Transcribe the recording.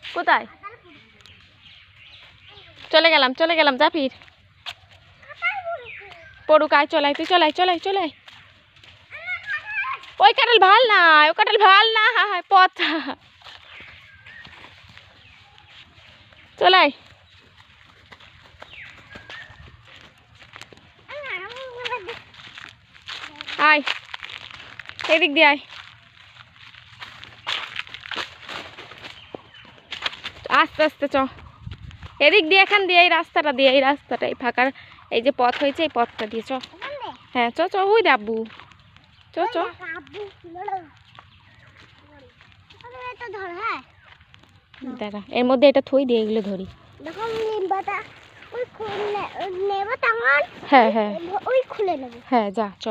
কোথায় চলে গেলাম জাফির পড়ুক আয় চলাই তুই চলাই ওই কাঁঠাল ভাল না পথ চলাই আয় এদিক দিয়ে আয় আস্তে আস্তে চ এদিক দিয়ে এখান দিয়ে এই রাস্তাটাই ফাঁকার এই যে পথ হয়েছে এই পথটা দিয়ে চ হ্যাঁ চ ওই দে আব্বু চ দাঁড়া এর মধ্যে এটা থই দিয়ে এগুলো ধরি হ্যাঁ হ্যাঁ যা চ